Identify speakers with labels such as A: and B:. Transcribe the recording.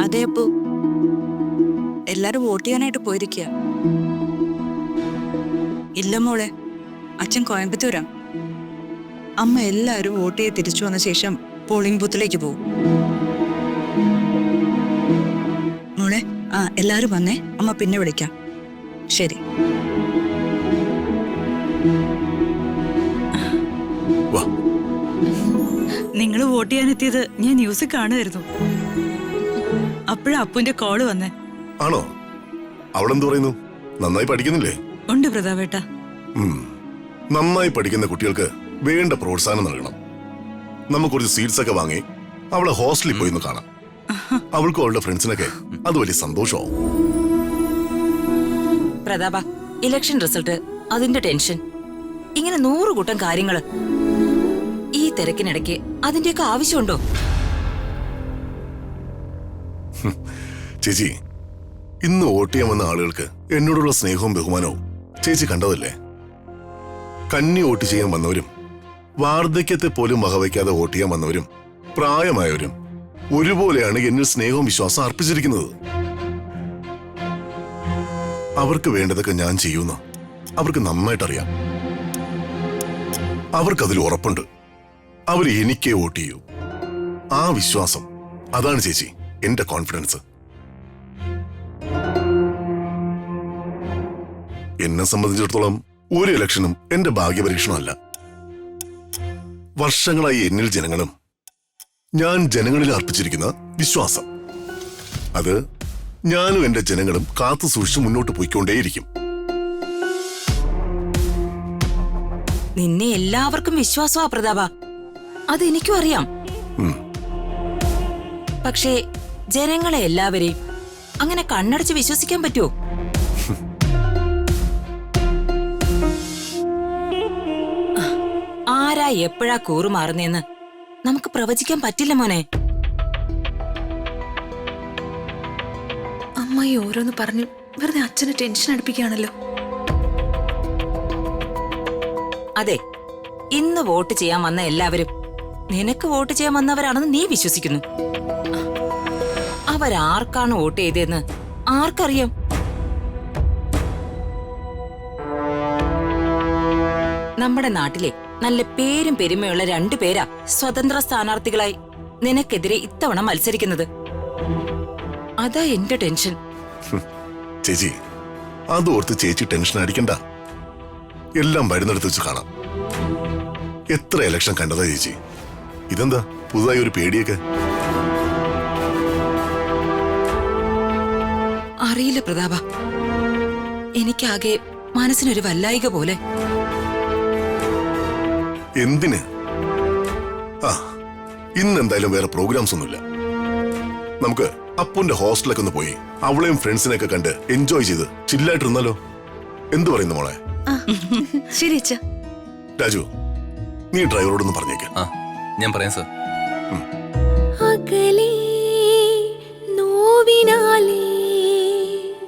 A: അതെ അപ്പു, എല്ലാരും വോട്ട് ചെയ്യാനായിട്ട് പോയിരിക്കുക. ഇല്ല മോളെ, അച്ഛൻ കോയമ്പത്തൂരാ. അമ്മ എല്ലാരും വോട്ട് ചെയ്ത് തിരിച്ചു വന്ന ശേഷം പോളിംഗ് ബൂത്തിലേക്ക് പോകും. മോളെ, എല്ലാരും വന്നേ, അമ്മ പിന്നെ വിളിക്കാം. ശരി.
B: നിങ്ങൾ വോട്ട് ചെയ്യാനെത്തിയത് ഞാൻ ന്യൂസിൽ കാണുമായിരുന്നു. അപ്പോഴാ അപ്പുന്റെ കോള് വന്നേ.
C: ആണോ? അവളെന്ത് പറയുന്നു? നന്നായി പഠിക്കുന്നില്ലേ?
B: ഉണ്ട് പ്രതാപേട്ട.
C: നന്നായി പഠിക്കുന്ന കുട്ടികൾക്ക് വേണ്ട പ്രോത്സാഹനം നൽകണം. നമുക്ക് കുറച്ച് സീറ്റ്സ് ഒക്കെ വാങ്ങി അവളെ ഹോസ്റ്റലിൽ പോയി കാണാം. അവൾക്കും അവളുടെ ഫ്രണ്ട്സിനൊക്കെ അത് വലിയ സന്തോഷമാവും.
D: പ്രതാപ, ഇലക്ഷൻ റിസൾട്ട്, അതിന്റെ ടെൻഷൻ, ഇങ്ങനെ 100 കൂട്ടം കാര്യങ്ങള്. ഈ തിരക്കിനിടയ്ക്ക് അതിന്റെയൊക്കെ ആവശ്യമുണ്ടോ?
C: ചേച്ചി, ഇന്ന് വോട്ട് ചെയ്യാൻ വന്ന ആളുകൾക്ക് എന്നോടുള്ള സ്നേഹവും ബഹുമാനവും ചേച്ചി കണ്ടതല്ലേ? കന്നി വോട്ട് ചെയ്യാൻ വന്നവരും വാർദ്ധക്യത്തെ പോലും വകവയ്ക്കാതെ വോട്ട് ചെയ്യാൻ വന്നവരും പ്രായമായവരും ഒരുപോലെയാണ് എന്നിൽ സ്നേഹവും വിശ്വാസം അർപ്പിച്ചിരിക്കുന്നത്. അവർക്ക് വേണ്ടതൊക്കെ ഞാൻ ചെയ്യുന്ന അവർക്ക് നന്നായിട്ടറിയാം. അവർക്കതിൽ ഉറപ്പുണ്ട്. അവർ എനിക്കേ വോട്ട് ചെയ്യൂ. ആ വിശ്വാസം, അതാണ് ചേച്ചി എന്റെ കോൺഫിഡൻസ്. എന്നെ സംബന്ധിച്ചിടത്തോളം ഒരു ഇലക്ഷനും എന്റെ ഭാഗ്യപരീക്ഷണമല്ല. വർഷങ്ങളായി എന്നിൽ ജനങ്ങളും ഞാൻ ജനങ്ങളിൽ അർപ്പിച്ചിരിക്കുന്ന വിശ്വാസം, അത് ഞാനും എന്റെ ജനങ്ങളും കാത്തു സൂക്ഷിച്ച് മുന്നോട്ട് പോയിക്കൊണ്ടേയിരിക്കും.
D: നിന്നെ എല്ലാവർക്കും വിശ്വാസമാ പ്രതാപ, അത് എനിക്കും അറിയാം. പക്ഷേ ജനങ്ങളെ എല്ലാവരെയും അങ്ങനെ കണ്ണടച്ച് വിശ്വസിക്കാൻ പറ്റുമോ? ആരാ എപ്പോഴാ കൂറുമാറുന്നേന്ന് നമുക്ക് പ്രവചിക്കാൻ പറ്റില്ല മോനെ.
E: അമ്മായി ഓരോന്ന് പറഞ്ഞു വെറുതെ അച്ഛനെ ടെൻഷൻ അടുപ്പിക്കുകയാണല്ലോ.
D: അതെ, ഇന്ന് വോട്ട് ചെയ്യാൻ വന്ന എല്ലാവരും നിനക്ക് വോട്ട് ചെയ്യാൻ വന്നവരാണെന്ന് നീ വിശ്വസിക്കുന്നു. അവരാർക്കാണ് വോട്ട് ചെയ്തതെന്ന് ആർക്കറിയാം? നമ്മുടെ നാട്ടിലെ നല്ല പേരും പെരുമയുള്ള 2 പേരാ സ്വതന്ത്ര സ്ഥാനാർത്ഥികളായി നിനക്കെതിരെ ഇത്തവണ മത്സരിക്കുന്നത്. അതാ എന്റെ ടെൻഷൻ.
C: ചേച്ചി, അതോർത്ത് ചേച്ചി ടെൻഷൻ അടിക്കണ്ട. എല്ലാം വരുന്നിടത്ത് വെച്ച് കാണാം. എത്ര ഇലക്ഷൻ കണ്ടതാ ചേച്ചി? ഇതെന്താ പുതുതായി ഒരു പേടിയൊക്കെ?
D: അറിയില്ല പ്രതാപ, എനിക്കാകെ മനസ്സിനൊരു വല്ലായിക പോലെ.
C: എന്തിന്? ഇന്നെന്തായാലും വേറെ പ്രോഗ്രാംസ് ഒന്നുമില്ല. നമുക്ക് അപ്പുന്റെ ഹോസ്റ്റലൊക്കെ ഒന്ന് പോയി അവളെയും ഫ്രണ്ട്സിനെയൊക്കെ കണ്ട് എൻജോയ് ചെയ്ത് ചില്ലായിട്ടിരുന്നാലോ? എന്തു പറയുന്നു മോളെ?
E: ശരി അച്ഛാ.
C: രാജു, നീ ഡ്രൈവറോടൊന്ന് പറഞ്ഞേക്ക്.
F: ഞാൻ പറയാം സർ.
E: അകലേ നോവിനാലേ